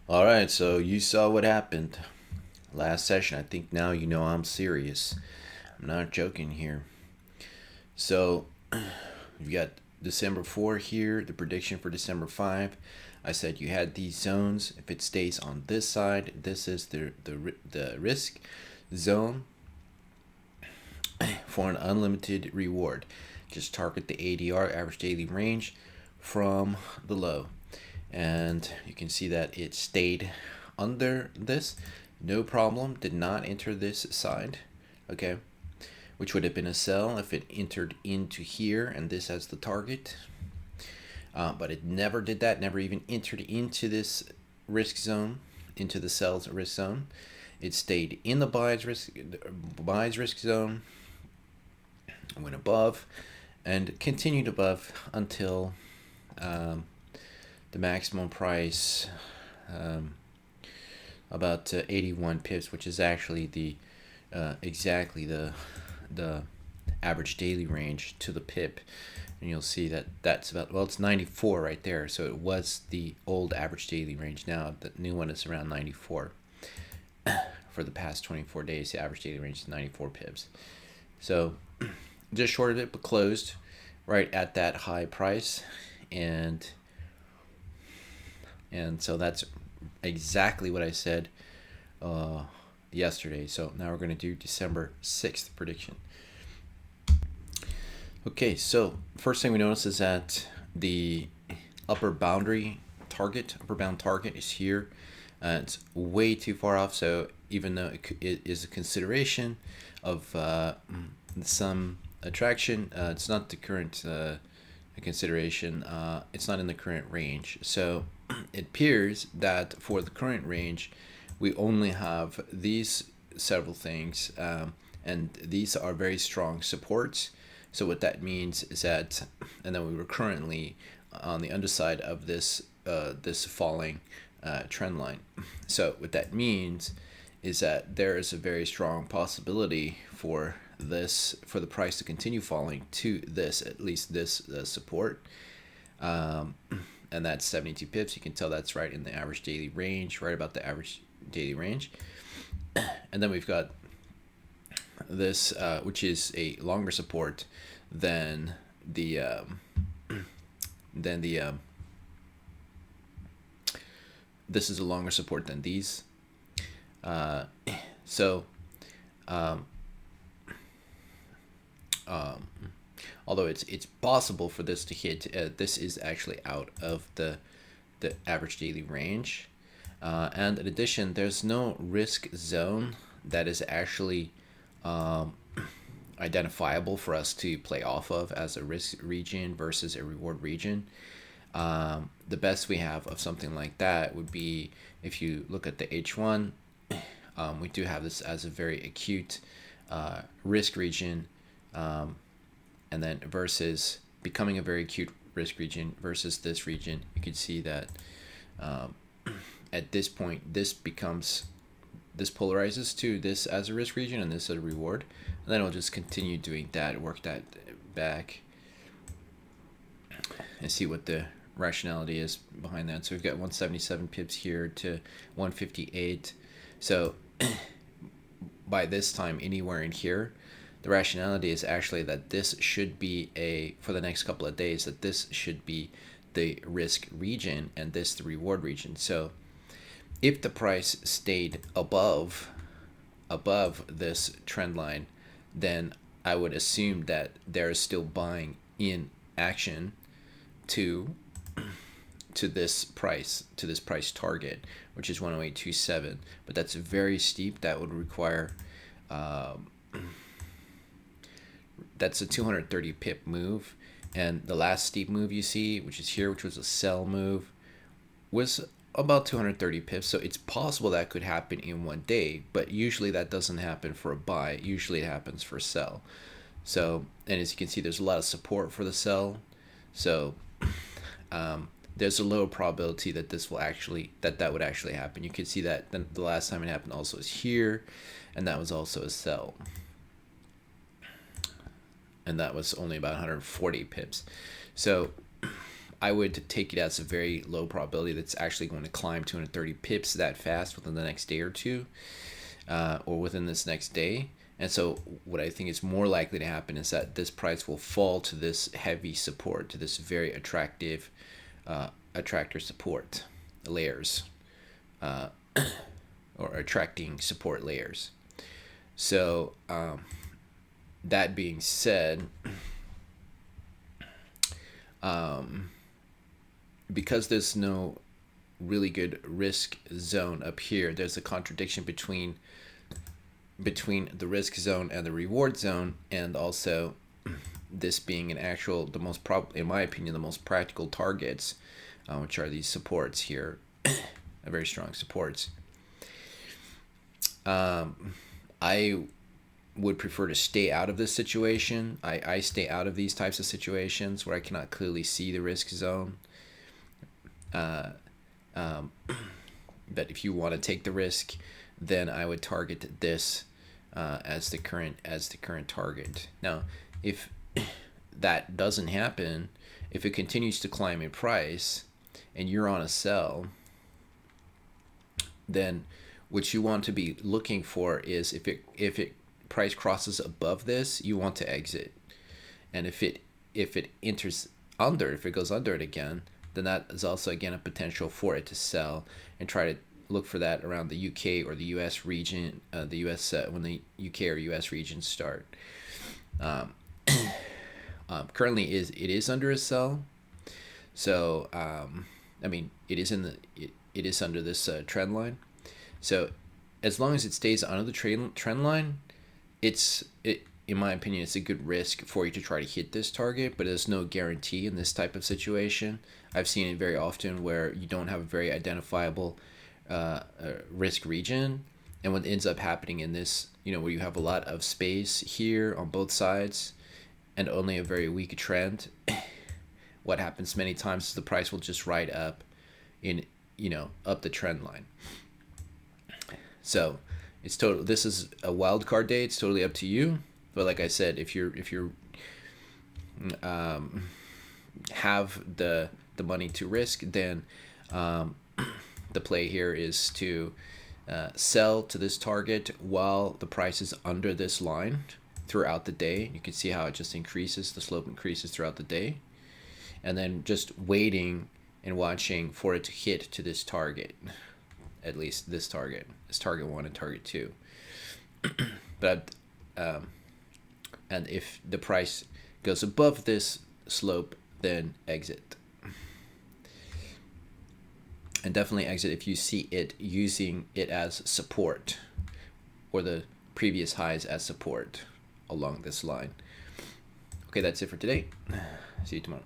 All right, so you saw what happened last session. I think now you know I'm serious. I'm not joking here. So, you've got December 4 here, the prediction for December 5. I said you had these zones. If it stays on this side, this is the risk zone for an unlimited reward. Just target the ADR, average daily range, from the low. And you can see that it stayed under this. No problem. Did not enter this side. Okay. Which would have been a sell if it entered into here and this as the target. But it never did that. Never even entered into this risk zone, into the sell's risk zone. It stayed in the buy's risk zone, went above, and continued above until the maximum price, about 81 pips, which is actually the exactly the average daily range to the pip. And you'll see that that's about, well, it's 94 right there. So it was the old average daily range. Now the new one is around 94. For the past 24 days, the average daily range is 94 pips. So just short of it, but closed right at that high price. And so that's exactly what I said yesterday. So now we're going to do December 6th prediction. Okay, so first thing we notice is that the upper bound target is here. It's way too far off, so even though it is a consideration of some attraction, it's not the current consideration. It's not in the current range. So it appears that for the current range, we only have these several things, and these are very strong supports. So what that means is that, and then we were currently on the underside of this falling trend line. So what that means is that there is a very strong possibility for the price to continue falling to this, at least this support, and that's 72 pips. You can tell that's right in the average daily range, right about the average daily range. And then we've got this, which is a longer support than the this is a longer support than these. So although it's possible for this to hit, this is actually out of the average daily range. And in addition, there's no risk zone that is actually identifiable for us to play off of as a risk region versus a reward region. The best we have of something like that would be if you look at the H1. We do have this as a very acute risk region, and then versus becoming a very acute risk region versus this region. You can see that at this point, this polarizes to this as a risk region and this as a reward, and then I'll just continue doing that, work that back, and see what the rationality is behind that. So we've got 177 pips here to 158. So by this time, anywhere in here, the rationality is actually that this should be for the next couple of days, that this should be the risk region and this the reward region. So if the price stayed above this trend line, then I would assume that there is still buying in action to this price target, which is 108.27. But that's very steep. That would require that's a 230 pip move, and the last steep move you see, which is here, which was a sell move, was about 230 pips. So it's possible that could happen in one day, but usually that doesn't happen for a buy. Usually it happens for a sell. So, and as you can see, there's a lot of support for the sell. So there's a low probability that this will actually that would actually happen. You can see that the last time it happened also is here, and that was also a sell, and that was only about 140 pips. So I would take it as a very low probability that's actually going to climb 230 pips that fast within the next day or two, or within this next day. And so what I think is more likely to happen is that this price will fall to this heavy support, to this very attractive attractor support layers, or attracting support layers. So that being said, because there's no really good risk zone up here, there's a contradiction between the risk zone and the reward zone, and also this being the most in my opinion, the most practical targets, which are these supports here, very strong supports. I would prefer to stay out of this situation. I stay out of these types of situations where I cannot clearly see the risk zone. But if you want to take the risk, then I would target this as the current target. Now, if that doesn't happen, if it continues to climb in price and you're on a sell, then what you want to be looking for is if it price crosses above this, you want to exit. And if it enters under, if it goes under it again, then that is also again a potential for it to sell, and try to look for that around the UK or the US region, when the UK or US regions start. Currently it is under a sell, so I mean it is under this trend line. So as long as it stays under the trend line, in my opinion, it's a good risk for you to try to hit this target, but there's no guarantee in this type of situation. I've seen it very often where you don't have a very identifiable risk region, and what ends up happening in this, where you have a lot of space here on both sides and only a very weak trend, what happens many times is the price will just ride up up the trend line. So this is a wild card day. It's totally up to you. But like I said, if you have the money to risk, then the play here is to sell to this target while the price is under this line throughout the day. You can see how it just increases, the slope increases throughout the day, and then just waiting and watching for it to hit to this target, at least this target 1 and target 2. But and if the price goes above this slope, then exit. And definitely exit if you see it using it as support, or the previous highs as support along this line. Okay, that's it for today. See you tomorrow.